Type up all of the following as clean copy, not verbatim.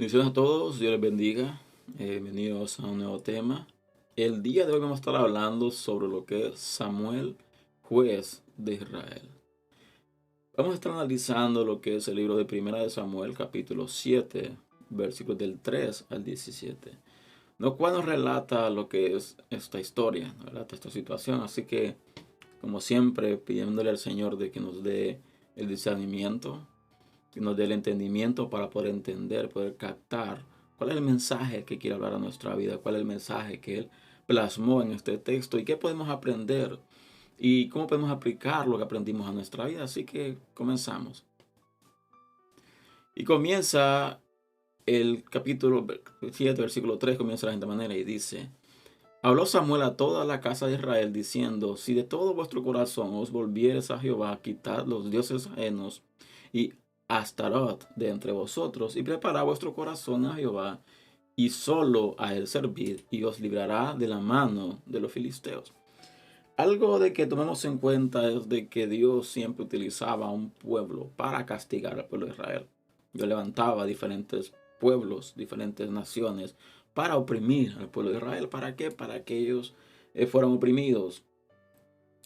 Bendiciones a todos, Dios les bendiga. Bienvenidos a un nuevo tema. El día de hoy vamos a estar hablando sobre lo que es Samuel, juez de Israel. Vamos a estar analizando lo que es el libro de Primera de Samuel, capítulo 7, versículos del 3 al 17. Lo cual nos relata lo que es esta historia, nos relata esta situación. Así que, como siempre, pidiéndole al Señor de que nos dé el discernimiento, que nos dé el entendimiento para poder entender, poder captar cuál es el mensaje que quiere hablar a nuestra vida, cuál es el mensaje que Él plasmó en este texto y qué podemos aprender y cómo podemos aplicar lo que aprendimos a nuestra vida. Así que comenzamos. Y comienza el capítulo 7, versículo 3, comienza de la siguiente manera y dice: Habló Samuel a toda la casa de Israel diciendo: Si de todo vuestro corazón os volviereis a Jehová, quitad los dioses ajenos y Astarot de entre vosotros, y preparad vuestro corazón a Jehová, y solo a él servid, y os librará de la mano de los filisteos. Algo de que tomemos en cuenta es de que Dios siempre utilizaba a un pueblo para castigar al pueblo de Israel. Dios levantaba diferentes pueblos, diferentes naciones, para oprimir al pueblo de Israel. ¿Para qué? Para que ellos fueran oprimidos.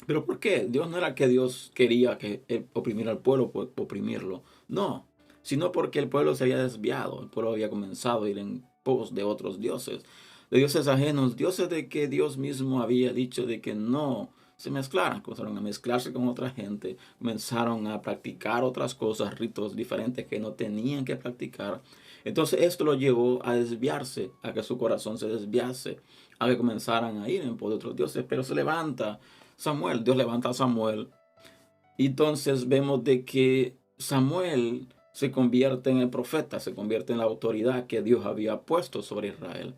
¿Pero por qué? Dios no era que Dios quería que oprimiera al pueblo por oprimirlo. No, sino porque el pueblo se había desviado. El pueblo había comenzado a ir en pos de otros dioses, de dioses ajenos, dioses de que Dios mismo había dicho de que no se mezclaran. Comenzaron a mezclarse con otra gente, comenzaron a practicar otras cosas, ritos diferentes que no tenían que practicar. Entonces esto lo llevó a desviarse, a que su corazón se desviase, a que comenzaran a ir en pos de otros dioses. Pero se levanta Samuel, Dios levanta a Samuel. Y entonces vemos de que Samuel se convierte en el profeta, se convierte en la autoridad que Dios había puesto sobre Israel.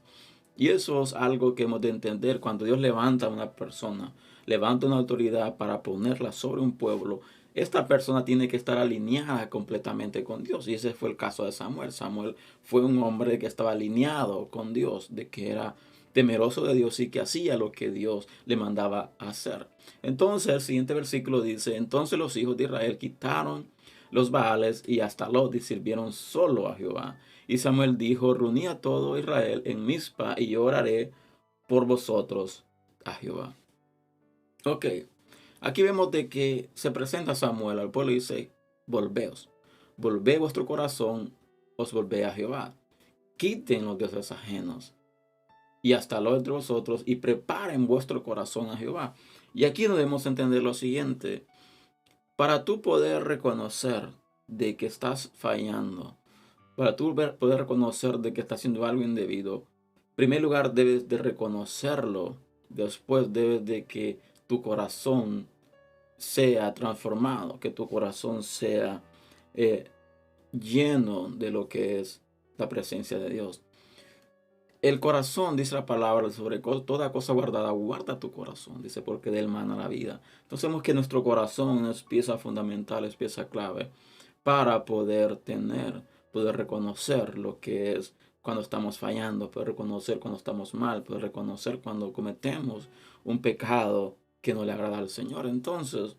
Y eso es algo que hemos de entender cuando Dios levanta a una persona, levanta una autoridad para ponerla sobre un pueblo. Esta persona tiene que estar alineada completamente con Dios. Y ese fue el caso de Samuel. Samuel fue un hombre que estaba alineado con Dios, de que era temeroso de Dios y que hacía lo que Dios le mandaba hacer. Entonces el siguiente versículo dice: Entonces los hijos de Israel quitaron los Baales y hasta Lot y sirvieron solo a Jehová. Y Samuel dijo: Reuní a todo Israel en Mizpa y yo oraré por vosotros a Jehová. Ok, aquí vemos de que se presenta Samuel al pueblo y dice: Volveos, volvé vuestro corazón, os volvé a Jehová. Quiten los dioses ajenos y hasta lo entre vosotros y preparen vuestro corazón a Jehová. Y aquí debemos entender lo siguiente: para tú poder reconocer de que estás fallando, para tú poder reconocer de que estás haciendo algo indebido, en primer lugar debes de reconocerlo, después debes de que tu corazón sea transformado, que tu corazón sea eh, lleno de lo que es la presencia de Dios. El corazón, dice la palabra, sobre toda cosa guardada, guarda tu corazón, dice, porque de él mana la vida. Entonces vemos que nuestro corazón es pieza fundamental, es pieza clave para poder tener, poder reconocer lo que es cuando estamos fallando, poder reconocer cuando estamos mal, poder reconocer cuando cometemos un pecado que no le agrada al Señor. Entonces,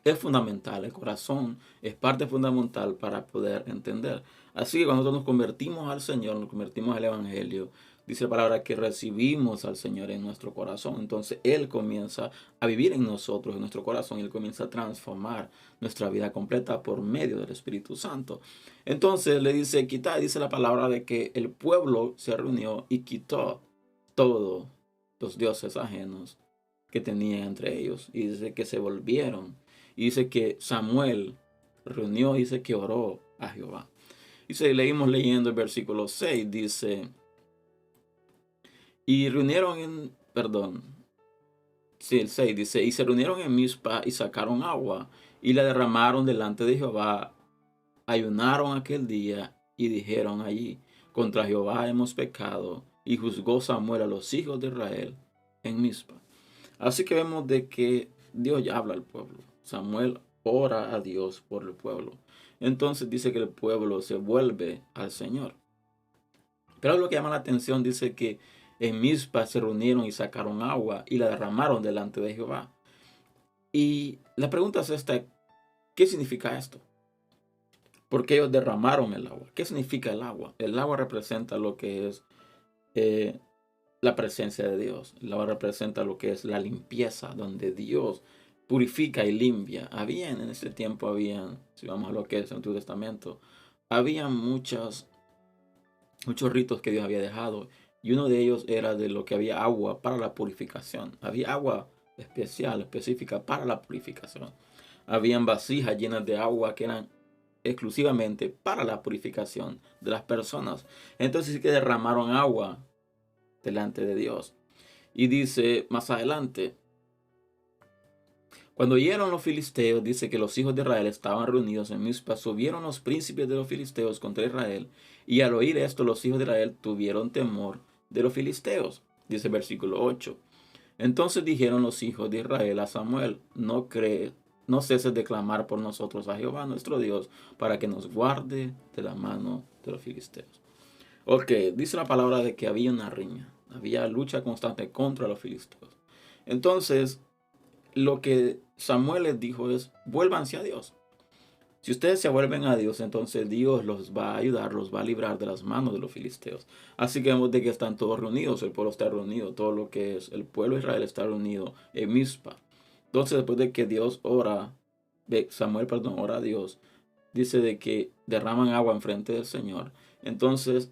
es fundamental, el corazón es parte fundamental para poder entender. Así que cuando nosotros nos convertimos al Señor, nos convertimos al Evangelio, dice la palabra que recibimos al Señor en nuestro corazón. Entonces Él comienza a vivir en nosotros, en nuestro corazón, y Él comienza a transformar nuestra vida completa por medio del Espíritu Santo. Entonces le dice: quitar, dice la palabra de que el pueblo se reunió y quitó todos los dioses ajenos que tenían entre ellos. Y dice que se volvieron. Y dice que Samuel reunió, dice que oró a Jehová. Dice, leímos leyendo el versículo 6, dice, y reunieron en, perdón, sí, el 6 dice, y se reunieron en Mizpa y sacaron agua y la derramaron delante de Jehová, ayunaron aquel día y dijeron allí: contra Jehová hemos pecado. Y juzgó Samuel a los hijos de Israel en Mizpa. Así que vemos de que Dios ya habla al pueblo. Samuel ora a Dios por el pueblo. Entonces dice que el pueblo se vuelve al Señor. Pero lo que llama la atención dice que en Mizpa se reunieron y sacaron agua y la derramaron delante de Jehová. Y la pregunta es esta: ¿qué significa esto? porque ellos derramaron el agua. ¿Qué significa el agua? El agua representa lo que es eh, la presencia de Dios. El agua representa lo que es la limpieza, donde Dios purifica y limpia. Habían en ese tiempo, si vamos a lo que es el Antiguo Testamento, había muchos ritos que Dios había dejado. Y uno de ellos era de lo que había agua para la purificación. Había agua especial, específica para la purificación. Habían vasijas llenas de agua que eran exclusivamente para la purificación de las personas. Entonces sí que derramaron agua delante de Dios. Y dice más adelante, cuando oyeron los filisteos, dice que los hijos de Israel estaban reunidos en Mizpa, subieron los príncipes de los filisteos contra Israel, y al oír esto los hijos de Israel tuvieron temor de los filisteos. Dice el versículo 8. Entonces dijeron los hijos de Israel a Samuel, no ceses de clamar por nosotros a Jehová nuestro Dios, para que nos guarde de la mano de los filisteos. Ok, dice la palabra de que había una riña, había lucha constante contra los filisteos. Entonces, lo que Samuel les dijo es, vuélvanse a Dios. Si ustedes se vuelven a Dios, entonces Dios los va a ayudar, los va a librar de las manos de los filisteos. Así que vemos de que están todos reunidos, el pueblo está reunido, todo lo que es el pueblo de Israel está reunido en Mizpa. Entonces, después de que Samuel, ora a Dios, dice de que derraman agua en frente del Señor. Entonces,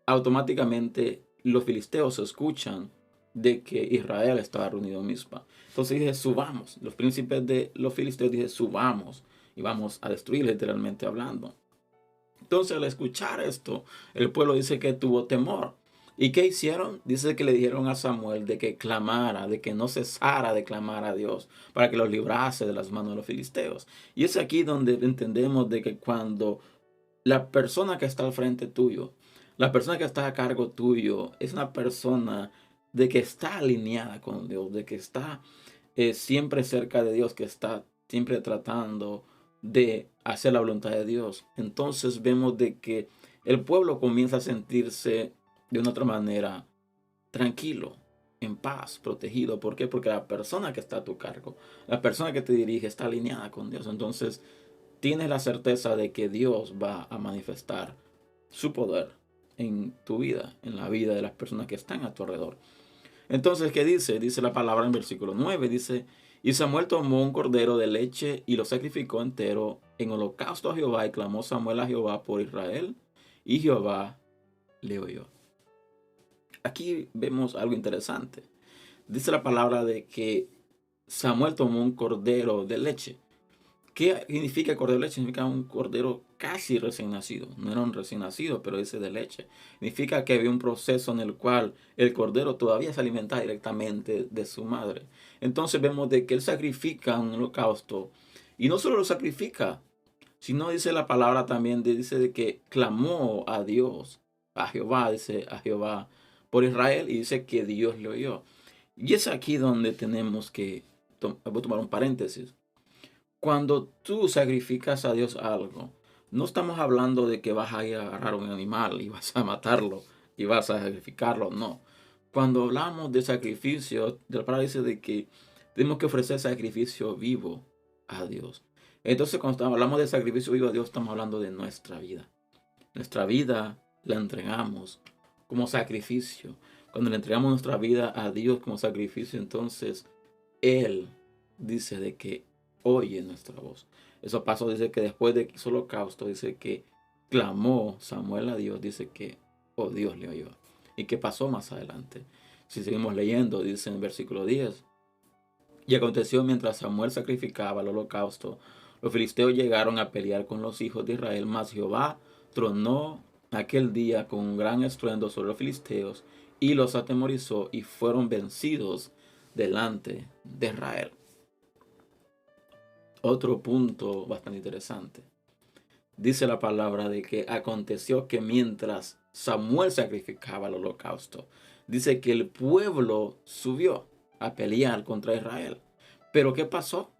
automáticamente los filisteos escuchan de que Israel estaba reunido en Mizpa. Entonces dije, subamos. Los príncipes de los filisteos dije, subamos y vamos a destruir, literalmente hablando. Entonces al escuchar esto, el pueblo dice que tuvo temor. ¿Y qué hicieron? Dice que le dijeron a Samuel de que clamara, de que no cesara de clamar a Dios para que los librase de las manos de los filisteos. Y es aquí donde entendemos de que cuando la persona que está al frente tuyo, la persona que está a cargo tuyo, es una persona de que está alineada con Dios, de que está siempre cerca de Dios, que está siempre tratando de hacer la voluntad de Dios. Entonces vemos de que el pueblo comienza a sentirse de una otra manera tranquilo, en paz, protegido. ¿Por qué? Porque la persona que está a tu cargo, la persona que te dirige está alineada con Dios. Entonces tienes la certeza de que Dios va a manifestar su poder en tu vida, en la vida de las personas que están a tu alrededor. Entonces, ¿qué dice? Dice la palabra en versículo 9, dice, y Samuel tomó un cordero de leche y lo sacrificó entero en holocausto a Jehová, y clamó Samuel a Jehová por Israel, y Jehová le oyó. Aquí vemos algo interesante. Dice la palabra de que Samuel tomó un cordero de leche. ¿Qué significa cordero de leche? Significa un cordero casi recién nacido. No era un recién nacido, pero ese de leche. Significa que había un proceso en el cual el cordero todavía se alimenta directamente de su madre. Entonces vemos de que él sacrifica un holocausto. Y no solo lo sacrifica, sino dice la palabra también, dice de que clamó a Dios, a Jehová, dice a Jehová por Israel, y dice que Dios le oyó. Y es aquí donde tenemos que, voy a tomar un paréntesis. Cuando tú sacrificas a Dios algo, no estamos hablando de que vas a ir a agarrar un animal y vas a matarlo y vas a sacrificarlo, no. Cuando hablamos de sacrificio, la palabra dice de que tenemos que ofrecer sacrificio vivo a Dios. Entonces, cuando hablamos de sacrificio vivo a Dios, estamos hablando de nuestra vida. Nuestra vida la entregamos como sacrificio. Cuando le entregamos nuestra vida a Dios como sacrificio, entonces Él dice de que oye nuestra voz. Eso pasó, dice que después de ese holocausto, dice que clamó Samuel a Dios, dice que, oh, Dios le oyó. ¿Y qué pasó más adelante? Si seguimos leyendo, dice en el versículo 10, y aconteció mientras Samuel sacrificaba el holocausto, los filisteos llegaron a pelear con los hijos de Israel, mas Jehová tronó aquel día con un gran estruendo sobre los filisteos y los atemorizó y fueron vencidos delante de Israel. Otro punto bastante interesante. Dice la palabra de que aconteció que mientras Samuel sacrificaba el holocausto, dice que el pueblo subió a pelear contra Israel. Pero ¿qué pasó?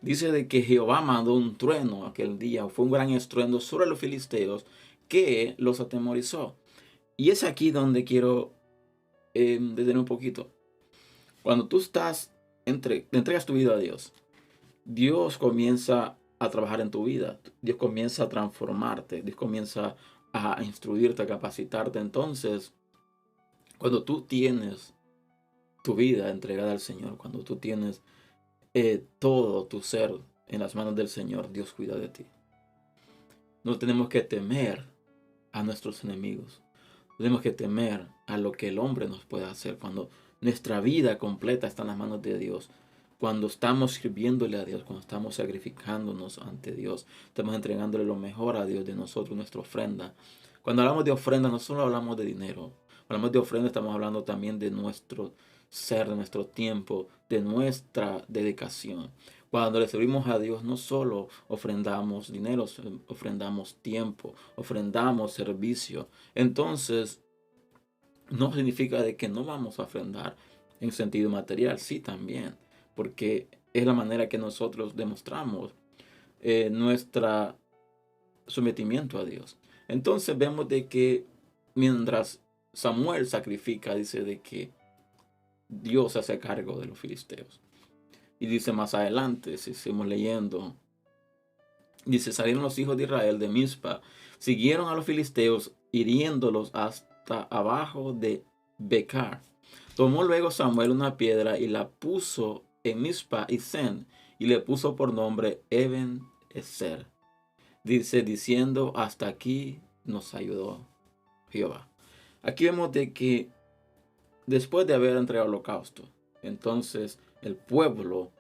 Dice de que Jehová mandó un trueno aquel día, fue un gran estruendo sobre los filisteos que los atemorizó. Y es aquí donde quiero detener un poquito. Cuando tú le entregas tu vida a Dios, Dios comienza a trabajar en tu vida. Dios comienza a transformarte. Dios comienza a instruirte, a capacitarte. Entonces, cuando tú tienes tu vida entregada al Señor, cuando tú tienes todo tu ser en las manos del Señor, Dios cuida de ti. No tenemos que temer a nuestros enemigos. Tenemos que temer a lo que el hombre nos pueda hacer cuando nuestra vida completa está en las manos de Dios. Cuando estamos sirviéndole a Dios, cuando estamos sacrificándonos ante Dios, estamos entregándole lo mejor a Dios de nosotros, nuestra ofrenda. Cuando hablamos de ofrenda, no solo hablamos de dinero. Cuando hablamos de ofrenda, estamos hablando también de nuestro ser, de nuestro tiempo, de nuestra dedicación. Cuando le servimos a Dios, no solo ofrendamos dinero, ofrendamos tiempo, ofrendamos servicio. Entonces, no significa de que no vamos a ofrendar en sentido material, sí también, porque es la manera que nosotros demostramos nuestro sometimiento a Dios. Entonces vemos de que mientras Samuel sacrifica, dice de que Dios se hace cargo de los filisteos. Y dice más adelante, si seguimos leyendo, dice, salieron los hijos de Israel de Mizpa, siguieron a los filisteos, hiriéndolos hasta abajo de Becar. Tomó luego Samuel una piedra y la puso en Mizpa y Sen, y le puso por nombre Eben-Ezer. Dice, diciendo, hasta aquí nos ayudó Jehová. Aquí vemos de que después de haber entregado el holocausto, entonces el pueblo,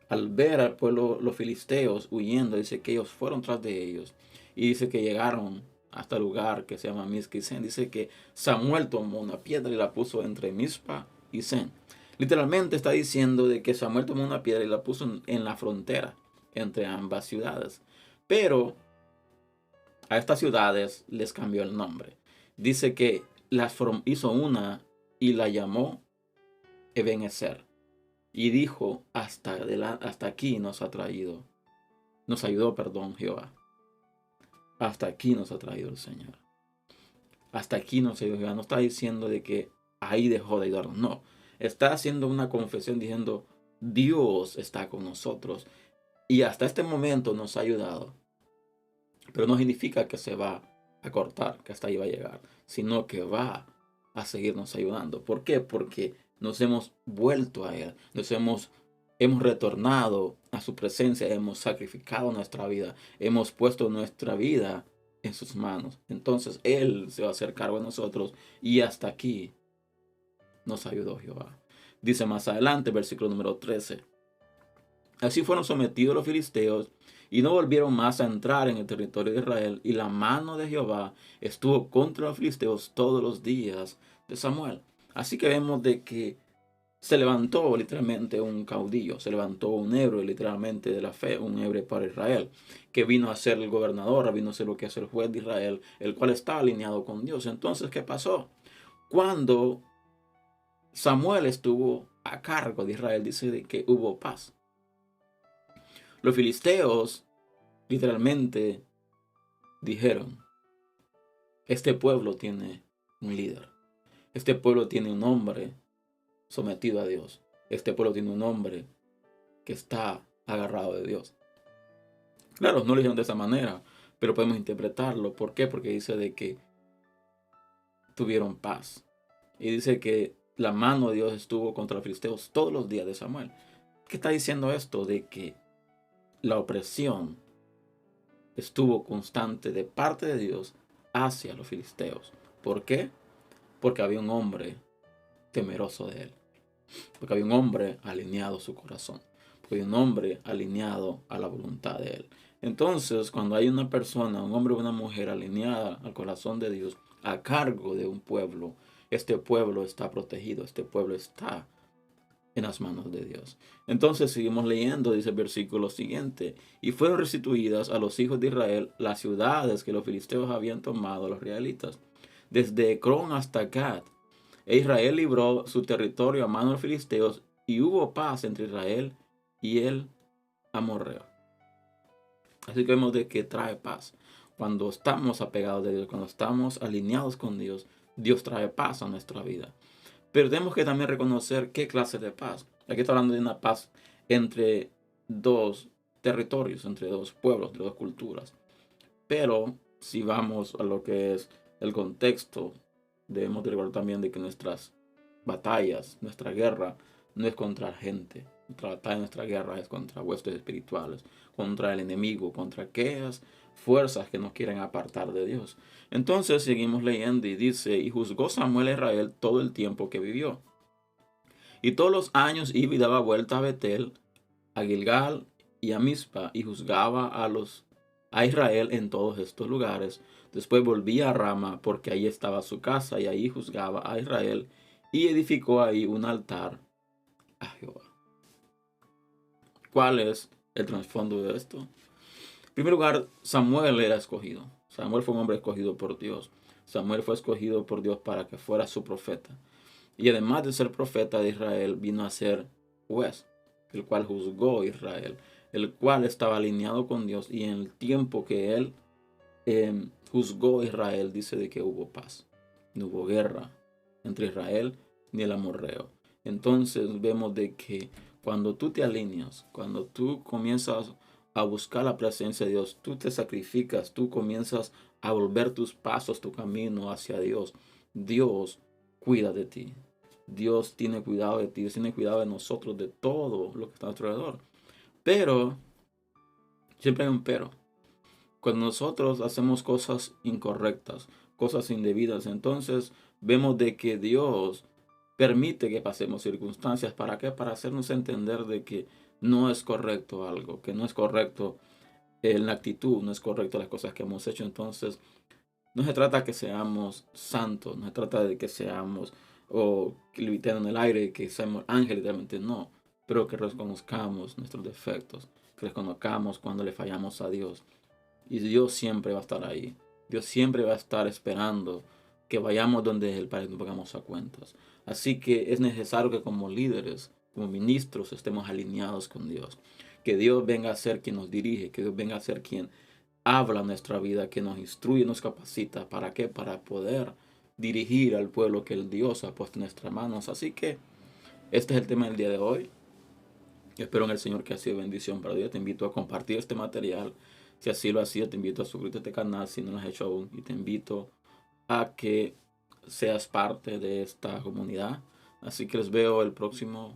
al ver al pueblo, los filisteos huyendo, dice que ellos fueron tras de ellos. Y dice que llegaron hasta el lugar que se llama Mizpa y Sen. Dice que Samuel tomó una piedra y la puso entre Mizpa y Sen. Literalmente está diciendo de que Samuel tomó una piedra y la puso en la frontera entre ambas ciudades. Pero a estas ciudades les cambió el nombre. Dice que hizo una y la llamó Eben-Ezer. Y dijo, hasta aquí nos ayudó, Jehová. Hasta aquí nos ha traído el Señor. Hasta aquí nos ayudó Jehová. No está diciendo de que ahí dejó de ayudarnos. No. Está haciendo una confesión diciendo, Dios está con nosotros. Y hasta este momento nos ha ayudado. Pero no significa que se va a cortar, que hasta ahí va a llegar. Sino que va a seguirnos ayudando. ¿Por qué? Porque nos hemos vuelto a Él. Hemos retornado a su presencia. Hemos sacrificado nuestra vida. Hemos puesto nuestra vida en sus manos. Entonces Él se va a hacer cargo de nosotros. Y hasta aquí nos ayudó Jehová. Dice más adelante, versículo número 13. Así fueron sometidos los filisteos y no volvieron más a entrar en el territorio de Israel. Y la mano de Jehová estuvo contra los filisteos todos los días de Samuel. Así que vemos de que se levantó literalmente un caudillo, se levantó un héroe literalmente de la fe, un héroe para Israel, que vino a ser el gobernador, vino a ser lo que es el juez de Israel, el cual está alineado con Dios. Entonces, ¿qué pasó? Cuando Samuel estuvo a cargo de Israel, dice de que hubo paz. Los filisteos literalmente dijeron, este pueblo tiene un líder, este pueblo tiene un hombre sometido a Dios, este pueblo tiene un hombre que está agarrado de Dios. Claro, no lo dijeron de esa manera, pero podemos interpretarlo. ¿Por qué? Porque dice de que tuvieron paz. Y dice que la mano de Dios estuvo contra los filisteos todos los días de Samuel. ¿Qué está diciendo esto? De que la opresión estuvo constante de parte de Dios hacia los filisteos. ¿Por qué? Porque había un hombre temeroso de él. Porque había un hombre alineado a su corazón. Porque había un hombre alineado a la voluntad de él. Entonces, cuando hay una persona, un hombre o una mujer alineada al corazón de Dios, a cargo de un pueblo, este pueblo está protegido, este pueblo está en las manos de Dios. Entonces seguimos leyendo, dice el versículo siguiente, y fueron restituidas a los hijos de Israel las ciudades que los filisteos habían tomado a los israelitas, desde Ecrón hasta Gad. E Israel libró su territorio a manos de los filisteos, y hubo paz entre Israel y el amorreo. Así que vemos de que trae paz. Cuando estamos apegados a Dios, cuando estamos alineados con Dios, Dios trae paz a nuestra vida. Pero tenemos que también reconocer qué clase de paz. Aquí está hablando de una paz entre dos territorios, entre dos pueblos, entre dos culturas. Pero si vamos a lo que es el contexto, debemos de recordar también de que nuestras batallas, nuestra guerra, no es contra gente. Nuestra batalla, nuestra guerra es contra huestes espirituales, contra el enemigo, contra aquellas fuerzas que nos quieren apartar de Dios. Entonces seguimos leyendo y dice, y juzgó Samuel a Israel todo el tiempo que vivió. Y todos los años iba y daba vuelta a Betel, a Gilgal y a Mizpa, y juzgaba a Israel en todos estos lugares. Después volvía a Rama, porque ahí estaba su casa, y ahí juzgaba a Israel, y edificó ahí un altar a Jehová. ¿Cuál es el trasfondo de esto? En primer lugar, Samuel era escogido. Samuel fue un hombre escogido por Dios. Samuel fue escogido por Dios para que fuera su profeta. Y además de ser profeta de Israel, vino a ser juez, el cual juzgó a Israel, el cual estaba alineado con Dios. Y en el tiempo que él juzgó a Israel, dice de que hubo paz. No hubo guerra entre Israel ni el amorreo. Entonces vemos de que cuando tú te alineas, cuando tú comienzas a buscar la presencia de Dios, tú te sacrificas, tú comienzas a volver tus pasos, tu camino hacia Dios. Dios cuida de ti. Dios tiene cuidado de ti, Dios tiene cuidado de nosotros, de todo lo que está a nuestro alrededor. Pero, siempre hay un pero. Cuando nosotros hacemos cosas incorrectas, cosas indebidas, entonces vemos de que Dios permite que pasemos circunstancias. ¿Para qué? Para hacernos entender de que no es correcto algo, que no es correcto en la actitud, no es correcto las cosas que hemos hecho. Entonces, no se trata que seamos santos, no se trata de que seamos o que levitemos en el aire, que seamos ángeles, realmente no, pero que reconozcamos nuestros defectos, que reconozcamos cuando le fallamos a Dios. Y Dios siempre va a estar ahí. Dios siempre va a estar esperando que vayamos donde Él para que nos pongamos a cuentas. Así que es necesario que como líderes, como ministros, estemos alineados con Dios. Que Dios venga a ser quien nos dirige, que Dios venga a ser quien habla nuestra vida, que nos instruye, nos capacita. ¿Para qué? Para poder dirigir al pueblo que el Dios ha puesto en nuestras manos. Así que este es el tema del día de hoy. Espero en el Señor que ha sido bendición para Dios. Te invito a compartir este material. Si así lo hacía, te invito a suscribirte a este canal si no lo has hecho aún. Y te invito a que seas parte de esta comunidad. Así que les veo el próximo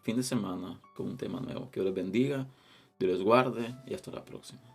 fin de semana con un tema nuevo. Que Dios les bendiga, Dios les guarde y hasta la próxima.